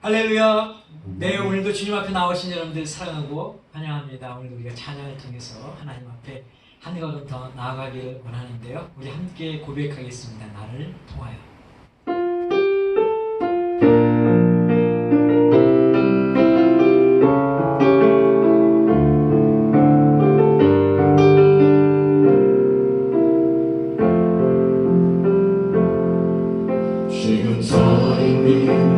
할렐루야. 네, 오늘도 주님 앞에 나오신 여러분들 사랑하고 환영합니다. 오늘도 우리가 찬양을 통해서 하나님 앞에 한 걸음 더 나아가기를 원하는데요. 우리 함께 고백하겠습니다. 나를 통하여. 지금 서 있는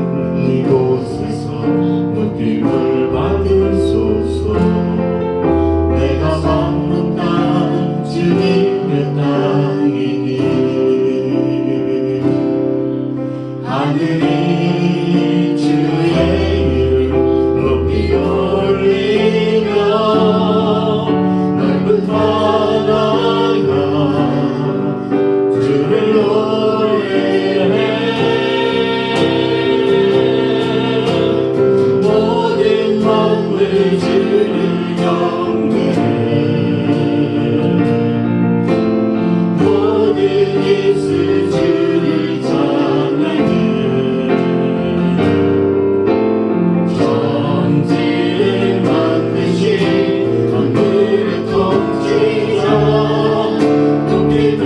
이곳에서 높임을 받으소서. 내가 걷는 땅 주님의 땅이니 하늘이 주의 이름 높이 올리며 넓은 바다가 주를 노래해. 모든 만물 주를 경배해. 모든 입술 주를 찬양해. 천지를 만드신 하늘의 통치자 높임을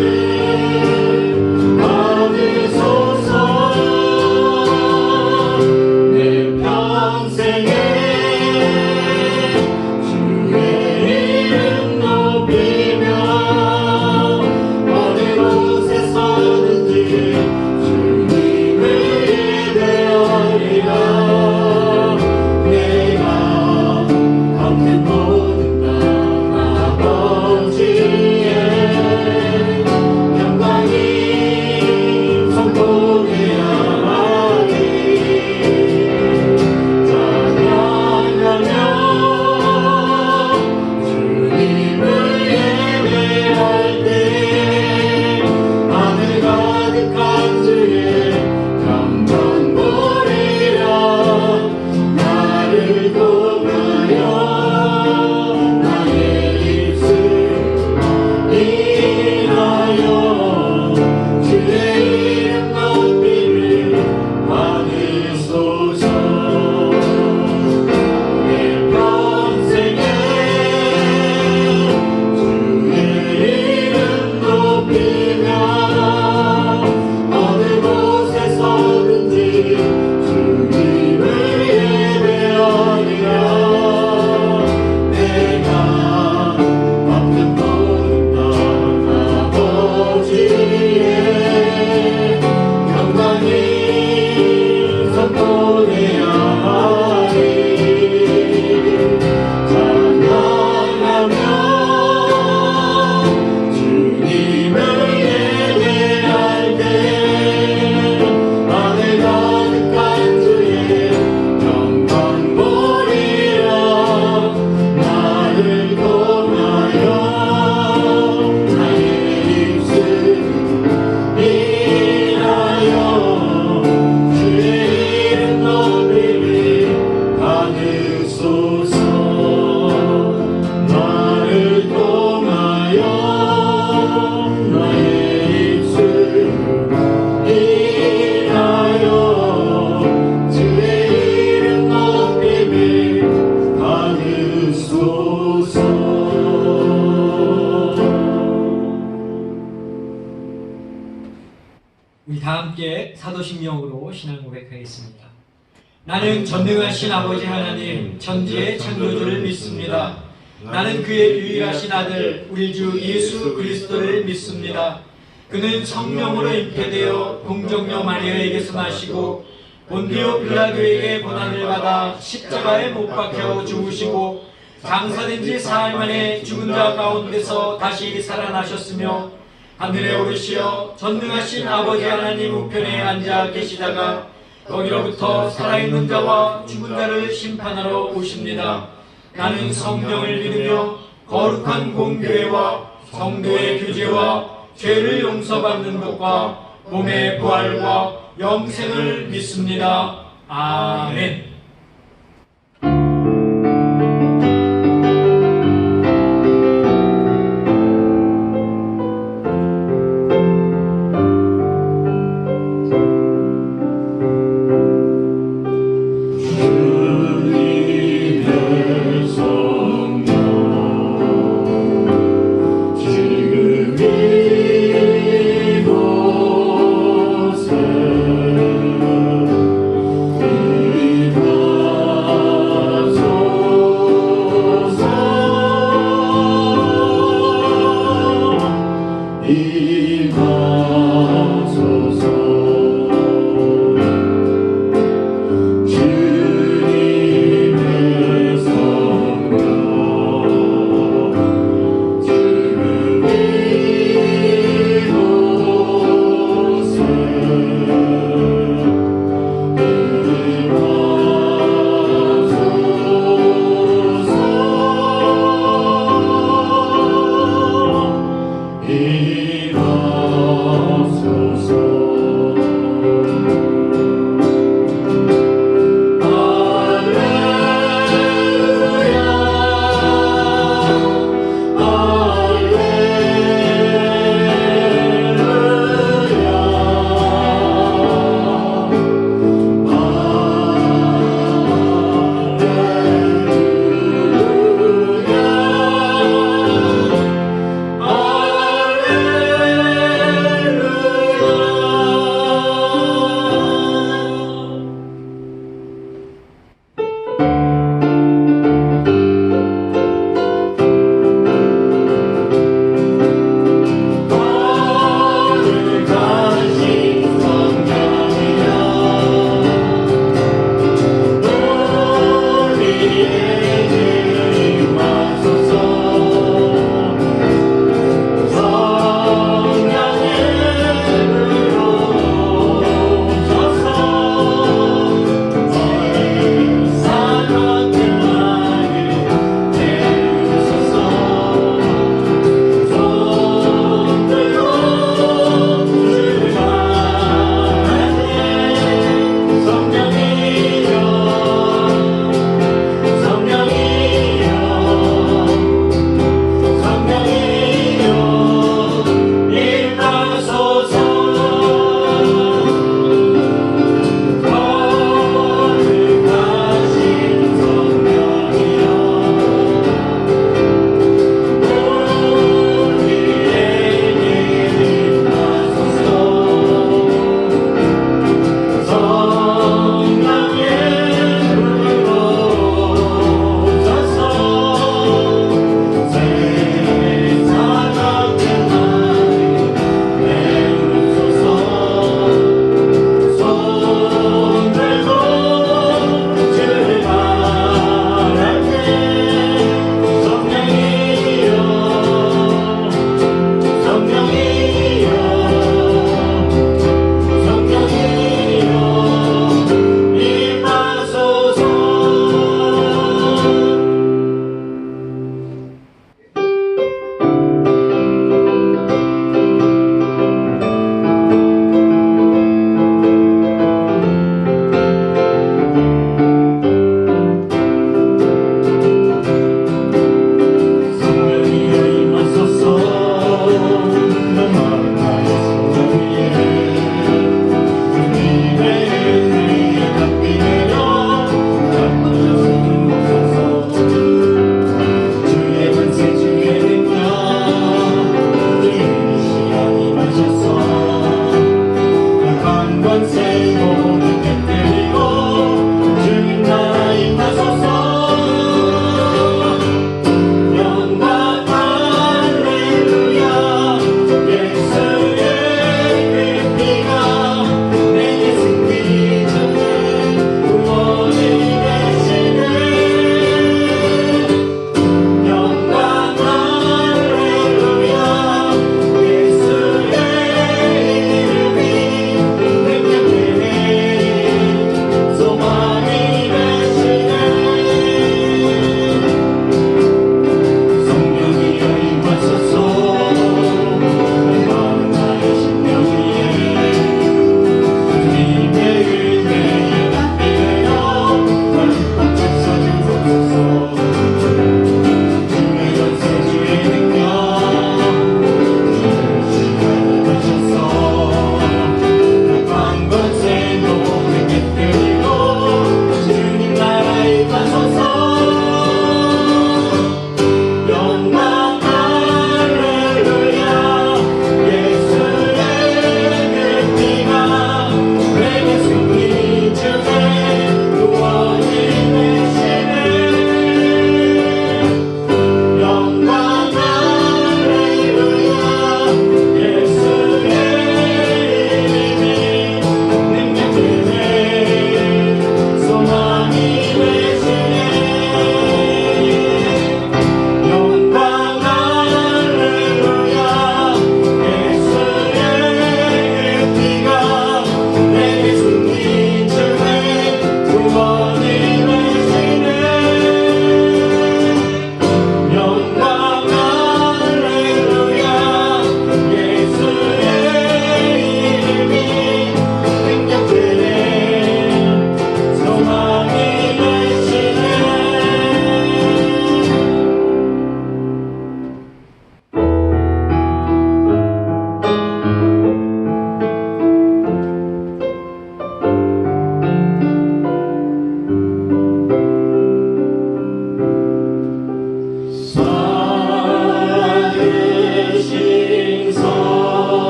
받으소서. 내 평생에 주의 이름 높이며 어느 곳에서든지 주님을 예배하리라. 내가 걷는 모든 땅 아버지의 영광이 선포되어야 하리. 찬양하며 주님을 예배할 때 하늘 가득한 주의 영광 보리라. 나를 통하여 나의 입술 인하여 주의 이름 높이를 받으소서. 내 평생에 주의 이름 높이며 어느 곳에서든지 주님을 예배하리라. 내가 걷는 모든 땅 아버지의 영광이 선포되어야 하리. 찬양하며 주님을 예배할 때 하늘 가득한 주의 영광 보리라. 나를 통하여 나의 입술 인하여 주의 이름 높이를 받으소서. 나를 통하여 나의 입술 인하여 주의 이름 높이를 받으소서. 우리 다 함께 사도신명으로 신앙 고백하겠습니다. 나는 전능하신 아버지 하나님 천지의 창조주를 믿습니다. 나는 그의 유일하신 아들 우리 주 예수 그리스도를 믿습니다. 그는 성령으로 잉태되어 공정녀 마리아에게서 나시고 본디오 빌라도에게 고난을 받아 십자가에 못 박혀 죽으시고 장사된 지 사흘 만에 죽은 자 가운데서 다시 살아나셨으며 하늘에 오르시어 전능하신 아버지 하나님 우편에 앉아 계시다가 거기로부터 살아있는 자와 죽은 자를 심판하러 오십니다. 나는 성령을 믿으며 거룩한 공교회와 성도의 교제와 죄를 용서받는 것과 몸의 부활과 영생을 믿습니다. 아멘.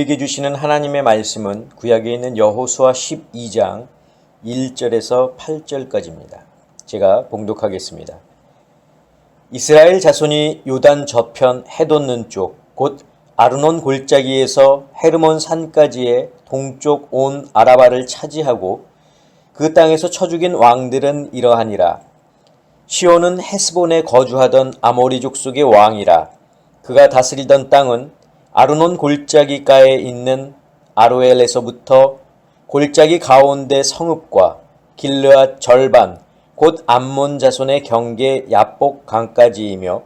우리에게 주시는 하나님의 말씀은 구약에 있는 여호수아 12장 1절에서 8절까지입니다. 제가 봉독하겠습니다. 이스라엘 자손이 요단 저편 해돋는 쪽 곧 아르논 골짜기에서 헤르몬 산까지의 동쪽 온 아라바를 차지하고 그 땅에서 쳐 죽인 왕들은 이러하니라. 시온은 헤스본에 거주하던 아모리 족속의 왕이라. 그가 다스리던 땅은 아르논 골짜기가에 있는 아로엘에서부터 골짜기 가운데 성읍과 길르앗 절반 곧 암몬 자손의 경계 야복 강까지이며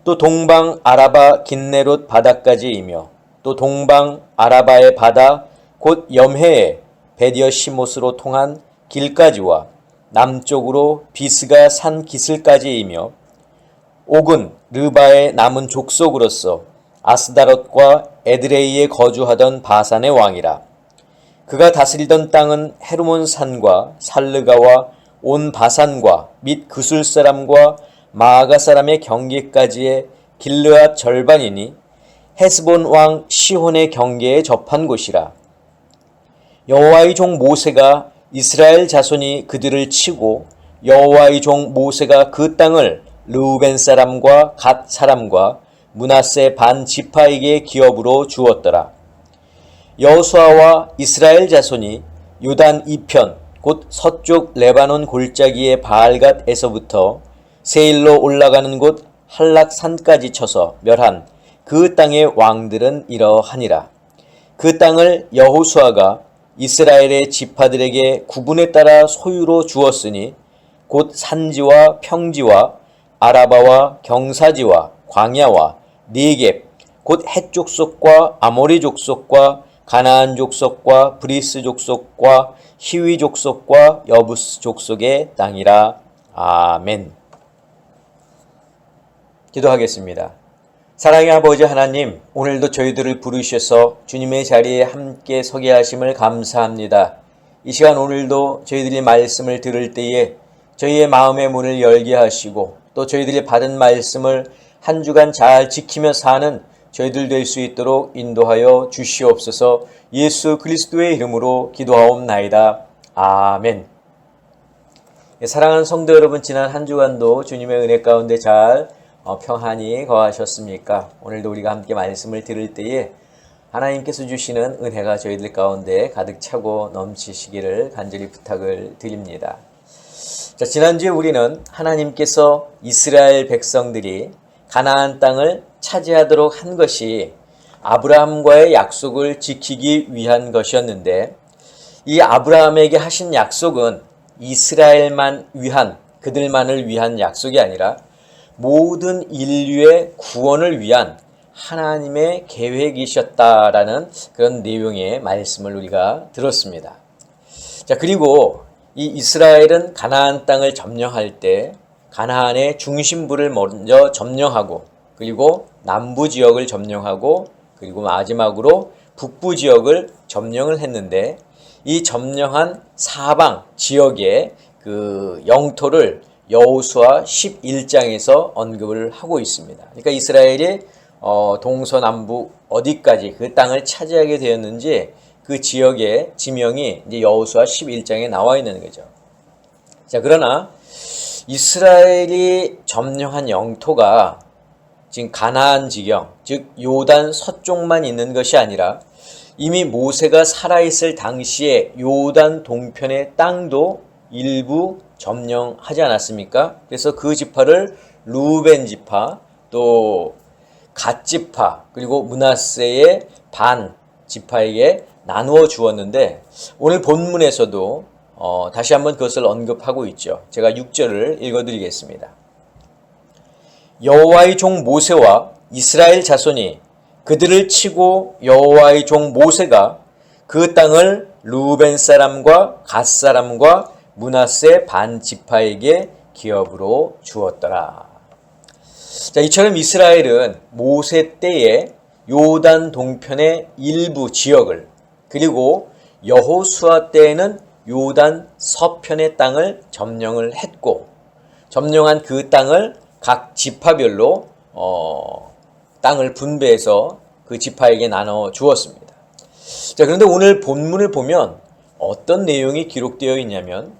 또 동방 아라바 긴네롯 바다까지이며 또 동방 아라바의 바다 곧 염해의 베디어시못으로 통한 길까지와 남쪽으로 비스가 산 기슬까지이며 옥은 르바의 남은 족속으로서 아스다롯과 에드레이에 거주하던 바산의 왕이라. 그가 다스리던 땅은 헤르몬 산과 살르가와 온 바산과 및 그술 사람과 마아가 사람의 경계까지의 길르앗 절반이니 헤스본 왕 시혼의 경계에 접한 곳이라. 여호와의 종 모세가 이스라엘 자손이 그들을 치고 여호와의 종 모세가 그 땅을 르우벤 사람과 갓 사람과 므낫세 반 지파에게 기업으로 주었더라. 여호수아와 이스라엘 자손이 요단 이편 곧 서쪽 레바논 골짜기의 바알갓에서부터 세일로 올라가는 곳 한락산까지 쳐서 멸한 그 땅의 왕들은 이러하니라. 그 땅을 여호수아가 이스라엘의 지파들에게 구분에 따라 소유로 주었으니 곧 산지와 평지와 아라바와 경사지와 광야와 네겝 곧 헷 족속과 아모리 족속과 가나안 족속과 브리스 족속과 히위 족속과 여부스 족속의 땅이라. 아멘. 기도하겠습니다. 사랑의 아버지 하나님, 오늘도 저희들을 부르셔서 주님의 자리에 함께 서게 하심을 감사합니다. 이 시간 오늘도 저희들이 말씀을 들을 때에 저희의 마음의 문을 열게 하시고 또 저희들이 받은 말씀을 한 주간 잘 지키며 사는 저희들 될 수 있도록 인도하여 주시옵소서. 예수 그리스도의 이름으로 기도하옵나이다. 아멘. 사랑하는 성도 여러분, 지난 한 주간도 주님의 은혜 가운데 잘 평안히 거하셨습니까? 오늘도 우리가 함께 말씀을 들을 때에 하나님께서 주시는 은혜가 저희들 가운데 가득 차고 넘치시기를 간절히 부탁을 드립니다. 자, 지난주에 우리는 하나님께서 이스라엘 백성들이 가나안 땅을 차지하도록 한 것이 아브라함과의 약속을 지키기 위한 것이었는데, 이 아브라함에게 하신 약속은 이스라엘만 위한, 그들만을 위한 약속이 아니라 모든 인류의 구원을 위한 하나님의 계획이셨다라는 그런 내용의 말씀을 우리가 들었습니다. 자, 그리고 이 이스라엘은 가나안 땅을 점령할 때 가나안의 중심부를 먼저 점령하고 그리고 남부 지역을 점령하고 그리고 마지막으로 북부 지역을 점령을 했는데, 이 점령한 사방 지역의 그 영토를 여호수아 11장에서 언급을 하고 있습니다. 그러니까 이스라엘이 동서남북 어디까지 그 땅을 차지하게 되었는지 그 지역의 지명이 이제 여호수아 11장에 나와 있는 거죠. 자, 그러나 이스라엘이 점령한 영토가 지금 가나안 지경, 즉 요단 서쪽만 있는 것이 아니라 이미 모세가 살아있을 당시에 요단 동편의 땅도 일부 점령하지 않았습니까? 그래서 그 지파를 루벤 지파, 또 갓 지파, 그리고 므낫세의 반 지파에게 나누어 주었는데, 오늘 본문에서도 다시 한번 그것을 언급하고 있죠. 제가 6절을 읽어드리겠습니다. 여호와의 종 모세와 이스라엘 자손이 그들을 치고 여호와의 종 모세가 그 땅을 루벤 사람과 갓 사람과 므낫세 반 지파에게 기업으로 주었더라. 자, 이처럼 이스라엘은 모세 때에 요단 동편의 일부 지역을, 그리고 여호수아 때에는 요단 서편의 땅을 점령을 했고, 점령한 그 땅을 각 지파별로 땅을 분배해서 그 지파에게 나눠 주었습니다. 자, 그런데 오늘 본문을 보면 어떤 내용이 기록되어 있냐면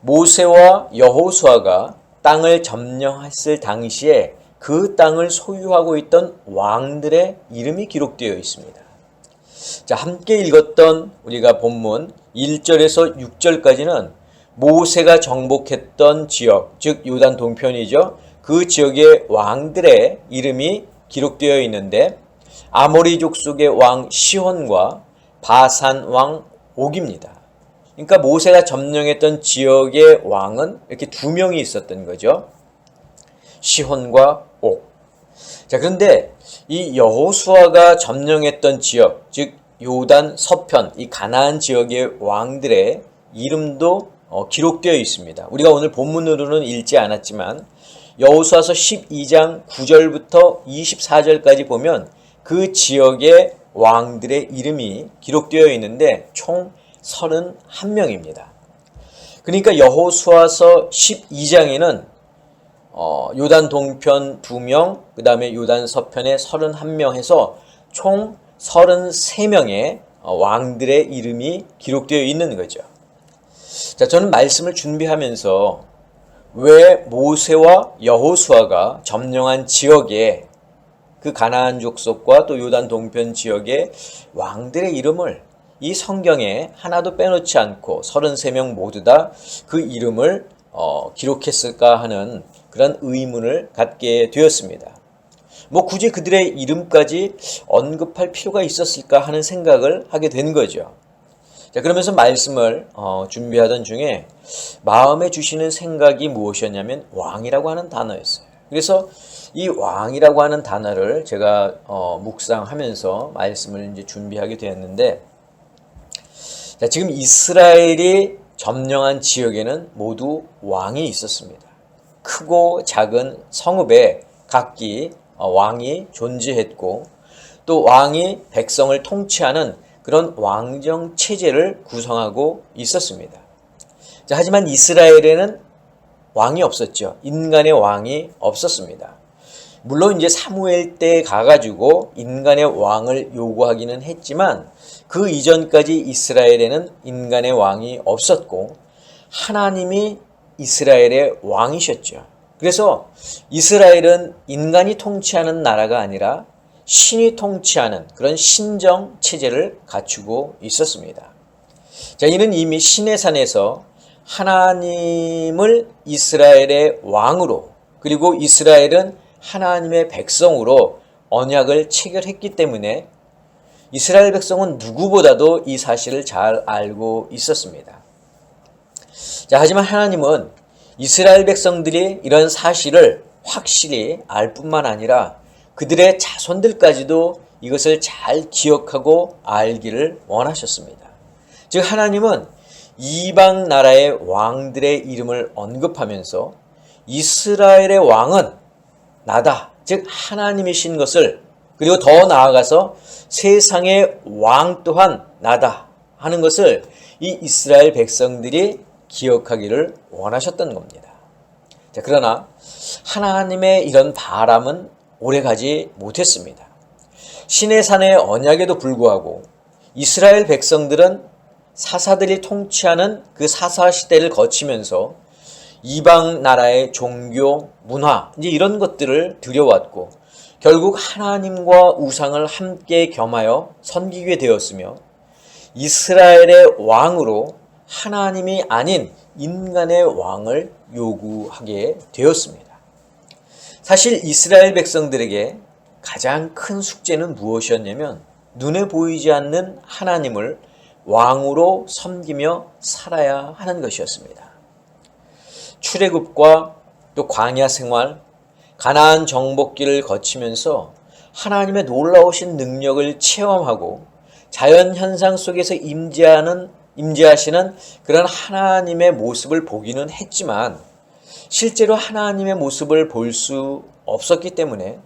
모세와 여호수아가 땅을 점령했을 당시에 그 땅을 소유하고 있던 왕들의 이름이 기록되어 있습니다. 자, 함께 읽었던 우리가 본문 1절에서 6절까지는 모세가 정복했던 지역, 즉 요단 동편이죠. 그 지역의 왕들의 이름이 기록되어 있는데 아모리 족속의 왕 시혼과 바산 왕 옥입니다. 그러니까 모세가 점령했던 지역의 왕은 이렇게 두 명이 있었던 거죠. 시혼과 옥. 자, 그런데 이 여호수아가 점령했던 지역, 즉 요단 서편, 이 가나안 지역의 왕들의 이름도 기록되어 있습니다. 우리가 오늘 본문으로는 읽지 않았지만 여호수아서 12장 9절부터 24절까지 보면 그 지역의 왕들의 이름이 기록되어 있는데 총 31명입니다. 그러니까 여호수아서 12장에는 요단 동편 2명, 그 다음에 요단 서편에 31명 해서 총 33명의 왕들의 이름이 기록되어 있는 거죠. 자, 저는 말씀을 준비하면서 왜 모세와 여호수아가 점령한 지역에 그 가나안 족속과 또 요단 동편 지역의 왕들의 이름을 이 성경에 하나도 빼놓지 않고 33명 모두 다 그 이름을 기록했을까 하는 그런 의문을 갖게 되었습니다. 뭐 굳이 그들의 이름까지 언급할 필요가 있었을까 하는 생각을 하게 된 거죠. 자, 그러면서 말씀을 준비하던 중에 마음에 주시는 생각이 무엇이었냐면 왕이라고 하는 단어였어요. 그래서 이 왕이라고 하는 단어를 제가 묵상하면서 말씀을 이제 준비하게 되었는데, 자, 지금 이스라엘이 점령한 지역에는 모두 왕이 있었습니다. 크고 작은 성읍에 각기 왕이 존재했고 또 왕이 백성을 통치하는 그런 왕정 체제를 구성하고 있었습니다. 자, 하지만 이스라엘에는 왕이 없었죠. 인간의 왕이 없었습니다. 물론 이제 사무엘 때 가가지고 인간의 왕을 요구하기는 했지만 그 이전까지 이스라엘에는 인간의 왕이 없었고 하나님이 이스라엘의 왕이셨죠. 그래서 이스라엘은 인간이 통치하는 나라가 아니라 신이 통치하는 그런 신정 체제를 갖추고 있었습니다. 자, 이는 이미 시내산에서 하나님을 이스라엘의 왕으로, 그리고 이스라엘은 하나님의 백성으로 언약을 체결했기 때문에 이스라엘 백성은 누구보다도 이 사실을 잘 알고 있었습니다. 자, 하지만 하나님은 이스라엘 백성들이 이런 사실을 확실히 알 뿐만 아니라 그들의 자손들까지도 이것을 잘 기억하고 알기를 원하셨습니다. 즉, 하나님은 이방 나라의 왕들의 이름을 언급하면서 이스라엘의 왕은 나다, 즉 하나님이신 것을, 그리고 더 나아가서 세상의 왕 또한 나다 하는 것을 이 이스라엘 백성들이 기억하기를 원하셨던 겁니다. 자, 그러나 하나님의 이런 바람은 오래가지 못했습니다. 시내산의 언약에도 불구하고 이스라엘 백성들은 사사들이 통치하는 그 사사 시대를 거치면서 이방 나라의 종교, 문화, 이제 이런 것들을 들여왔고 결국 하나님과 우상을 함께 겸하여 섬기게 되었으며 이스라엘의 왕으로 하나님이 아닌 인간의 왕을 요구하게 되었습니다. 사실 이스라엘 백성들에게 가장 큰 숙제는 무엇이었냐면 눈에 보이지 않는 하나님을 왕으로 섬기며 살아야 하는 것이었습니다. 출애굽과 또 광야 생활, 가나안 정복기를 거치면서 하나님의 놀라우신 능력을 체험하고 자연 현상 속에서 임재하시는 그런 하나님의 모습을 보기는 했지만 실제로 하나님의 모습을 볼 수 없었기 때문에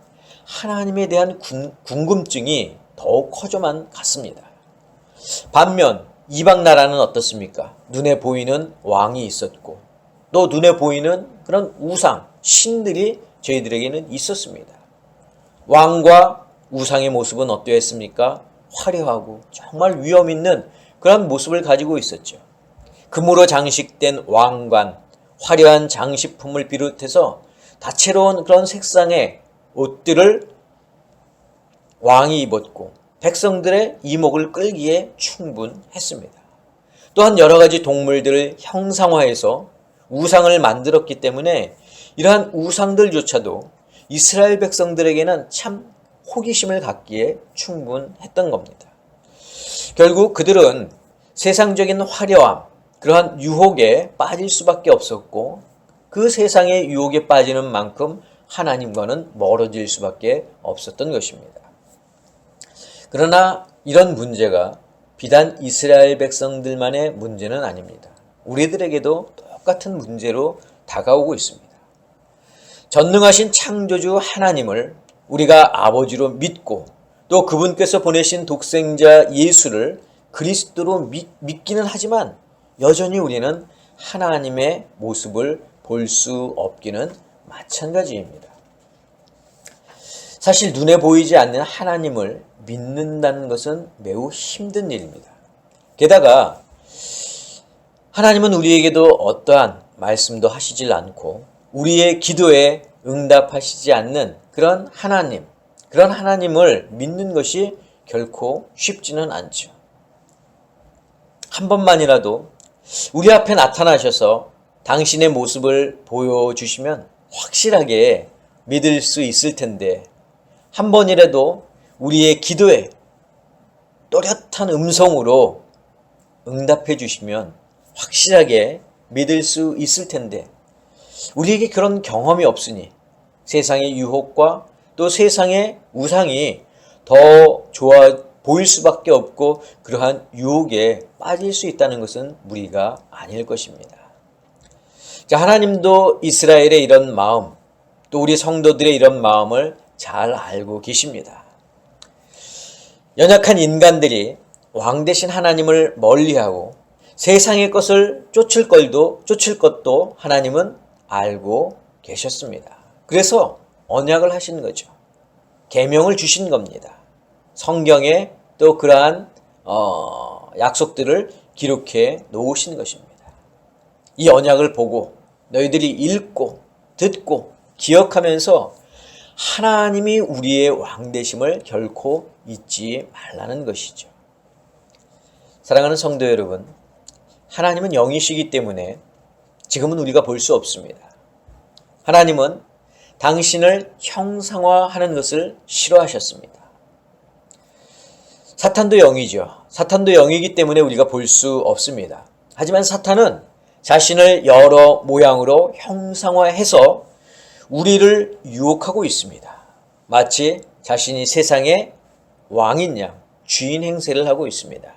하나님에 대한 궁금증이 더욱 커져만 갔습니다. 반면 이방 나라는 어떻습니까? 눈에 보이는 왕이 있었고 또 눈에 보이는 그런 우상, 신들이 저희들에게는 있었습니다. 왕과 우상의 모습은 어떠했습니까? 화려하고 정말 위험 있는 그런 모습을 가지고 있었죠. 금으로 장식된 왕관, 화려한 장식품을 비롯해서 다채로운 그런 색상의 옷들을 왕이 입었고 백성들의 이목을 끌기에 충분했습니다. 또한 여러 가지 동물들을 형상화해서 우상을 만들었기 때문에 이러한 우상들조차도 이스라엘 백성들에게는 참 호기심을 갖기에 충분했던 겁니다. 결국 그들은 세상적인 화려함, 그러한 유혹에 빠질 수밖에 없었고 그 세상의 유혹에 빠지는 만큼 하나님과는 멀어질 수밖에 없었던 것입니다. 그러나 이런 문제가 비단 이스라엘 백성들만의 문제는 아닙니다. 우리들에게도 똑같은 문제로 다가오고 있습니다. 전능하신 창조주 하나님을 우리가 아버지로 믿고 또 그분께서 보내신 독생자 예수를 그리스도로 믿기는 하지만 여전히 우리는 하나님의 모습을 볼 수 없기는 마찬가지입니다. 사실 눈에 보이지 않는 하나님을 믿는다는 것은 매우 힘든 일입니다. 게다가 하나님은 우리에게도 어떠한 말씀도 하시질 않고 우리의 기도에 응답하시지 않는 그런 하나님을 믿는 것이 결코 쉽지는 않죠. 한 번만이라도 우리 앞에 나타나셔서 당신의 모습을 보여주시면 확실하게 믿을 수 있을 텐데 한 번이라도 우리의 기도에 또렷한 음성으로 응답해 주시면 확실하게 믿을 수 있을 텐데 우리에게 그런 경험이 없으니 세상의 유혹과 또 세상의 우상이 더 좋아 보일 수밖에 없고 그러한 유혹에 빠질 수 있다는 것은 무리가 아닐 것입니다. 자, 하나님도 이스라엘의 이런 마음, 또 우리 성도들의 이런 마음을 잘 알고 계십니다. 연약한 인간들이 왕 대신 하나님을 멀리하고 세상의 것을 쫓을 것도 하나님은 알고 계셨습니다. 그래서 언약을 하신 거죠. 계명을 주신 겁니다. 성경에 또 그러한 약속들을 기록해 놓으신 것입니다. 이 언약을 보고 너희들이 읽고 듣고 기억하면서 하나님이 우리의 왕 되심을 결코 잊지 말라는 것이죠. 사랑하는 성도 여러분, 하나님은 영이시기 때문에 지금은 우리가 볼 수 없습니다. 하나님은 당신을 형상화하는 것을 싫어하셨습니다. 사탄도 영이죠. 사탄도 영이기 때문에 우리가 볼 수 없습니다. 하지만 사탄은 자신을 여러 모양으로 형상화해서 우리를 유혹하고 있습니다. 마치 자신이 세상의 왕인 양 주인 행세를 하고 있습니다.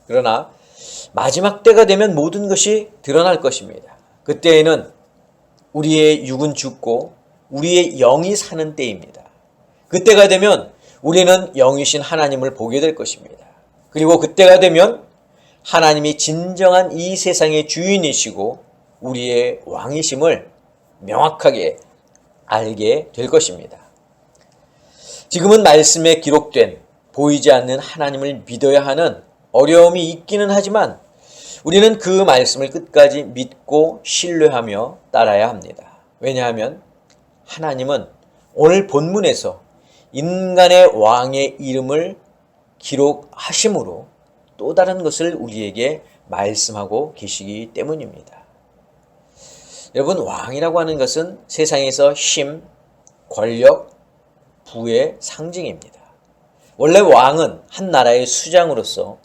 그러나 마지막 때가 되면 모든 것이 드러날 것입니다. 그때에는 우리의 육은 죽고 우리의 영이 사는 때입니다. 그때가 되면 우리는 영이신 하나님을 보게 될 것입니다. 그리고 그때가 되면 하나님이 진정한 이 세상의 주인이시고 우리의 왕이심을 명확하게 알게 될 것입니다. 지금은 말씀에 기록된 보이지 않는 하나님을 믿어야 하는 어려움이 있기는 하지만 우리는 그 말씀을 끝까지 믿고 신뢰하며 따라야 합니다. 왜냐하면 하나님은 오늘 본문에서 인간의 왕의 이름을 기록하심으로 또 다른 것을 우리에게 말씀하고 계시기 때문입니다. 여러분, 왕이라고 하는 것은 세상에서 힘, 권력, 부의 상징입니다. 원래 왕은 한 나라의 수장으로서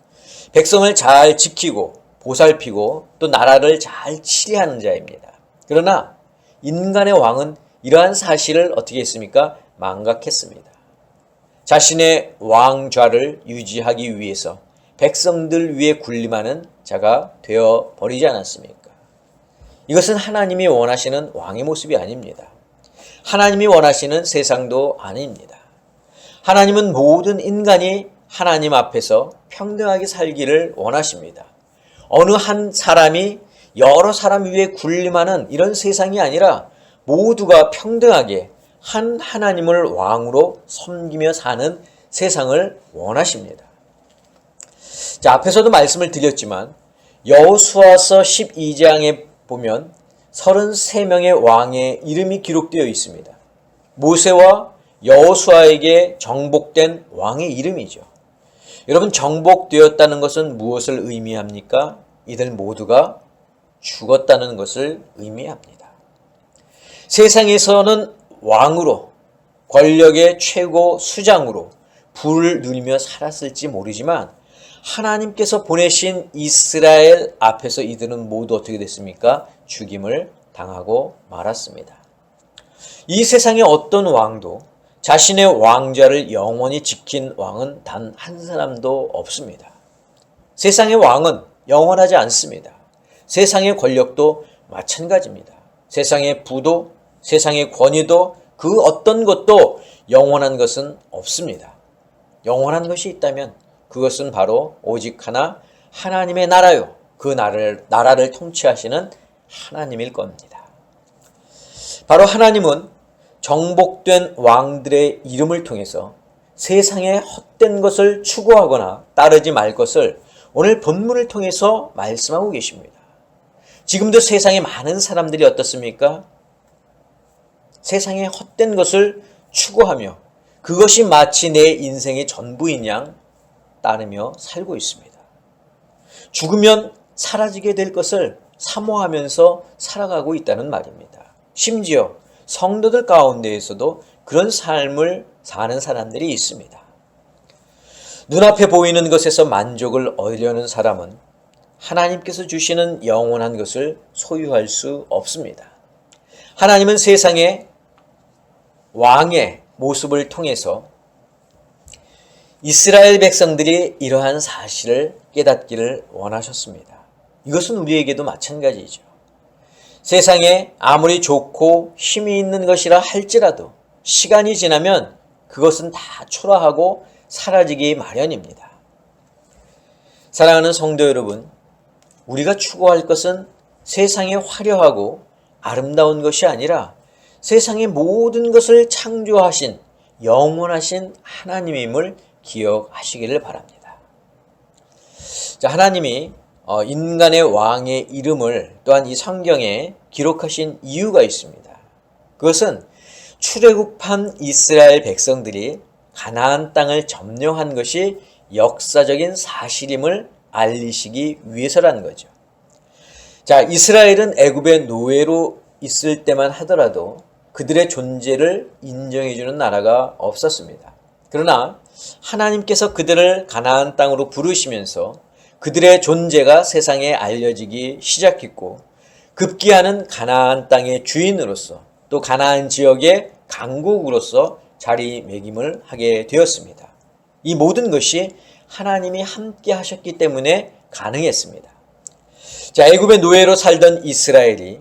백성을 잘 지키고 보살피고 또 나라를 잘 치리하는 자입니다. 그러나 인간의 왕은 이러한 사실을 어떻게 했습니까? 망각했습니다. 자신의 왕좌를 유지하기 위해서 백성들 위에 군림하는 자가 되어버리지 않았습니까? 이것은 하나님이 원하시는 왕의 모습이 아닙니다. 하나님이 원하시는 세상도 아닙니다. 하나님은 모든 인간이 하나님 앞에서 평등하게 살기를 원하십니다. 어느 한 사람이 여러 사람 위에 군림하는 이런 세상이 아니라 모두가 평등하게 한 하나님을 왕으로 섬기며 사는 세상을 원하십니다. 자, 앞에서도 말씀을 드렸지만 여호수아서 12장에 보면 33명의 왕의 이름이 기록되어 있습니다. 모세와 여호수아에게 정복된 왕의 이름이죠. 여러분, 정복되었다는 것은 무엇을 의미합니까? 이들 모두가 죽었다는 것을 의미합니다. 세상에서는 왕으로, 권력의 최고 수장으로 부를 누리며 살았을지 모르지만 하나님께서 보내신 이스라엘 앞에서 이들은 모두 어떻게 됐습니까? 죽임을 당하고 말았습니다. 이 세상의 어떤 왕도 자신의 왕좌를 영원히 지킨 왕은 단 한 사람도 없습니다. 세상의 왕은 영원하지 않습니다. 세상의 권력도 마찬가지입니다. 세상의 부도, 세상의 권위도 그 어떤 것도 영원한 것은 없습니다. 영원한 것이 있다면 그것은 바로 오직 하나 하나님의 나라요. 그 나라를 통치하시는 하나님일 겁니다. 바로 하나님은 정복된 왕들의 이름을 통해서 세상의 헛된 것을 추구하거나 따르지 말 것을 오늘 본문을 통해서 말씀하고 계십니다. 지금도 세상에 많은 사람들이 어떻습니까? 세상의 헛된 것을 추구하며 그것이 마치 내 인생의 전부인 양 따르며 살고 있습니다. 죽으면 사라지게 될 것을 사모하면서 살아가고 있다는 말입니다. 심지어 성도들 가운데에서도 그런 삶을 사는 사람들이 있습니다. 눈앞에 보이는 것에서 만족을 얻으려는 사람은 하나님께서 주시는 영원한 것을 소유할 수 없습니다. 하나님은 세상의 왕의 모습을 통해서 이스라엘 백성들이 이러한 사실을 깨닫기를 원하셨습니다. 이것은 우리에게도 마찬가지죠. 세상에 아무리 좋고 힘이 있는 것이라 할지라도 시간이 지나면 그것은 다 초라하고 사라지기 마련입니다. 사랑하는 성도 여러분, 우리가 추구할 것은 세상에 화려하고 아름다운 것이 아니라 세상의 모든 것을 창조하신 영원하신 하나님임을 기억하시기를 바랍니다. 자, 하나님이 인간의 왕의 이름을 또한 이 성경에 기록하신 이유가 있습니다. 그것은 출애굽한 이스라엘 백성들이 가나안 땅을 점령한 것이 역사적인 사실임을 알리시기 위해서라는 거죠. 자, 이스라엘은 애굽의 노예로 있을 때만 하더라도 그들의 존재를 인정해주는 나라가 없었습니다. 그러나 하나님께서 그들을 가나안 땅으로 부르시면서 그들의 존재가 세상에 알려지기 시작했고 급기야는 가나안 땅의 주인으로서 또 가나안 지역의 강국으로서 자리매김을 하게 되었습니다. 이 모든 것이 하나님이 함께 하셨기 때문에 가능했습니다. 자, 애굽의 노예로 살던 이스라엘이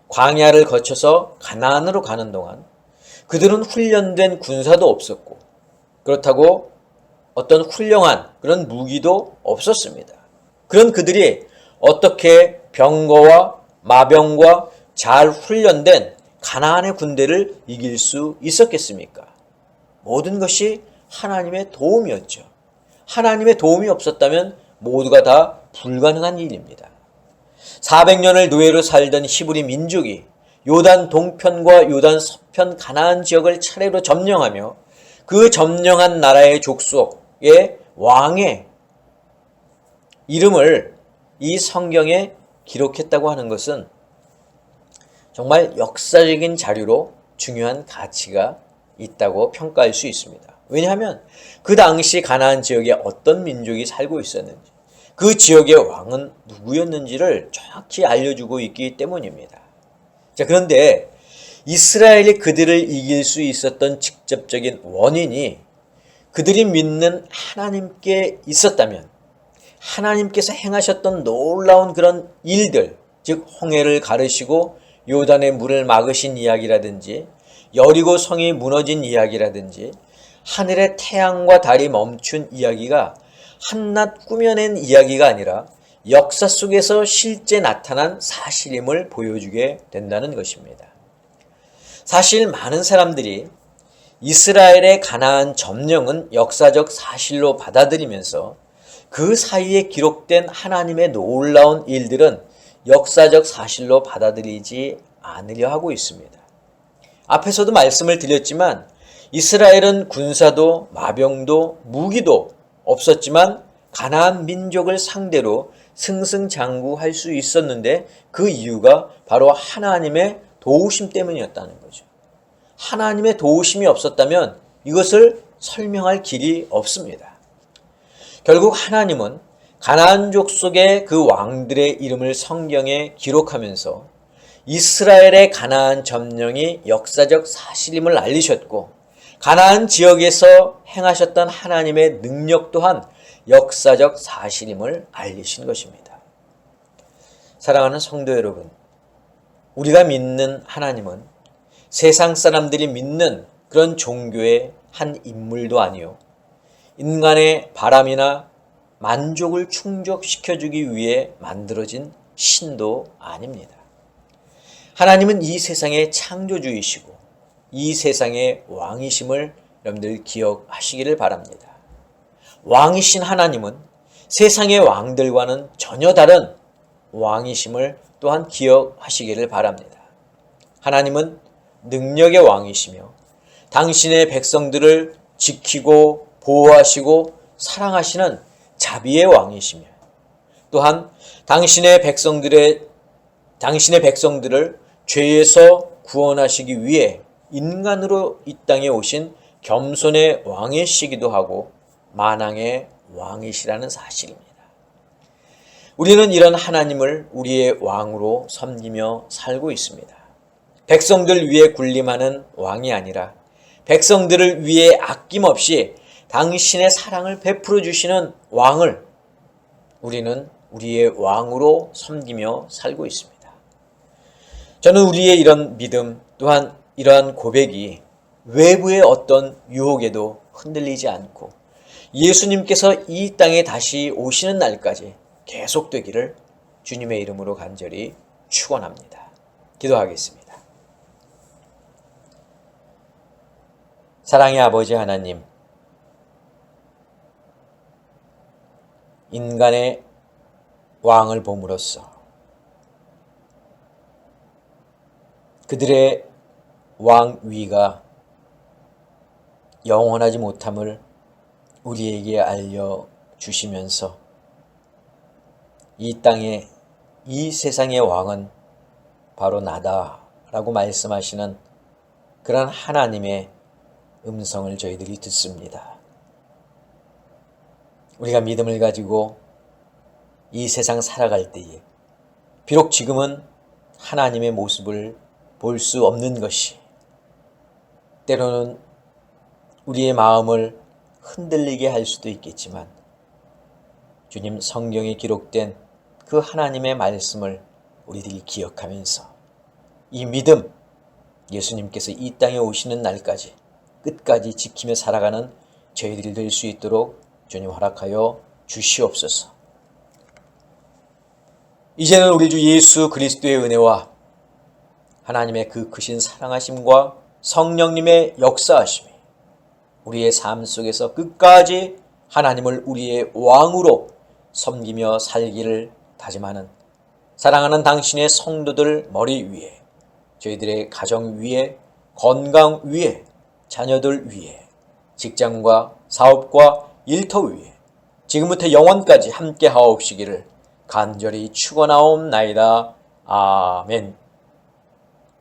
광야를 거쳐서 가나안으로 가는 동안 그들은 훈련된 군사도 없었고 그렇다고 어떤 훌륭한 그런 무기도 없었습니다. 그런 그들이 어떻게 병거와 마병과 잘 훈련된 가나안의 군대를 이길 수 있었겠습니까? 모든 것이 하나님의 도움이었죠. 하나님의 도움이 없었다면 모두가 다 불가능한 일입니다. 400년을 노예로 살던 히브리 민족이 요단 동편과 요단 서편 가나안 지역을 차례로 점령하며 그 점령한 나라의 족속의 왕의 이름을 이 성경에 기록했다고 하는 것은 정말 역사적인 자료로 중요한 가치가 있다고 평가할 수 있습니다. 왜냐하면 그 당시 가나안 지역에 어떤 민족이 살고 있었는지 그 지역의 왕은 누구였는지를 정확히 알려주고 있기 때문입니다. 자, 그런데 이스라엘이 그들을 이길 수 있었던 직접적인 원인이 그들이 믿는 하나님께 있었다면 하나님께서 행하셨던 놀라운 그런 일들, 즉 홍해를 가르시고 요단의 물을 막으신 이야기라든지 여리고 성이 무너진 이야기라든지 하늘의 태양과 달이 멈춘 이야기가 한낱 꾸며낸 이야기가 아니라 역사 속에서 실제 나타난 사실임을 보여주게 된다는 것입니다. 사실 많은 사람들이 이스라엘의 가나안 점령은 역사적 사실로 받아들이면서 그 사이에 기록된 하나님의 놀라운 일들은 역사적 사실로 받아들이지 않으려 하고 있습니다. 앞에서도 말씀을 드렸지만 이스라엘은 군사도 마병도 무기도 없었지만 가나안 민족을 상대로 승승장구할 수 있었는데 그 이유가 바로 하나님의 도우심 때문이었다는 거죠. 하나님의 도우심이 없었다면 이것을 설명할 길이 없습니다. 결국 하나님은 가나안 족속의 그 왕들의 이름을 성경에 기록하면서 이스라엘의 가나안 점령이 역사적 사실임을 알리셨고 가나안 지역에서 행하셨던 하나님의 능력 또한 역사적 사실임을 알리신 것입니다. 사랑하는 성도 여러분, 우리가 믿는 하나님은 세상 사람들이 믿는 그런 종교의 한 인물도 아니요 인간의 바람이나 만족을 충족시켜주기 위해 만들어진 신도 아닙니다. 하나님은 이 세상의 창조주이시고 이 세상의 왕이심을 여러분들 기억하시기를 바랍니다. 왕이신 하나님은 세상의 왕들과는 전혀 다른 왕이심을 또한 기억하시기를 바랍니다. 하나님은 능력의 왕이시며 당신의 백성들을 지키고 보호하시고 사랑하시는 자비의 왕이시며 또한 당신의 백성들을 죄에서 구원하시기 위해 인간으로 이 땅에 오신 겸손의 왕이시기도 하고 만왕의 왕이시라는 사실입니다. 우리는 이런 하나님을 우리의 왕으로 섬기며 살고 있습니다. 백성들 위에 군림하는 왕이 아니라 백성들을 위해 아낌없이 당신의 사랑을 베풀어 주시는 왕을 우리는 우리의 왕으로 섬기며 살고 있습니다. 저는 우리의 이런 믿음 또한 이러한 고백이 외부의 어떤 유혹에도 흔들리지 않고 예수님께서 이 땅에 다시 오시는 날까지 계속되기를 주님의 이름으로 간절히 축원합니다. 기도하겠습니다. 사랑의 아버지 하나님, 인간의 왕을 봄으로써 그들의 왕위가 영원하지 못함을 우리에게 알려주시면서 이 땅에 이 세상의 왕은 바로 나다라고 말씀하시는 그런 하나님의 음성을 저희들이 듣습니다. 우리가 믿음을 가지고 이 세상 살아갈 때에 비록 지금은 하나님의 모습을 볼 수 없는 것이 때로는 우리의 마음을 흔들리게 할 수도 있겠지만 주님 성경에 기록된 그 하나님의 말씀을 우리들이 기억하면서 이 믿음 예수님께서 이 땅에 오시는 날까지 끝까지 지키며 살아가는 저희들이 될 수 있도록 주님 허락하여 주시옵소서. 이제는 우리 주 예수 그리스도의 은혜와 하나님의 그 크신 사랑하심과 성령님의 역사하심이 우리의 삶 속에서 끝까지 하나님을 우리의 왕으로 섬기며 살기를 다짐하는 사랑하는 당신의 성도들 머리 위에 저희들의 가정 위에 건강 위에 자녀들 위에 직장과 사업과 일터 위에 지금부터 영원까지 함께 하옵시기를 간절히 축원하옵나이다. 아멘.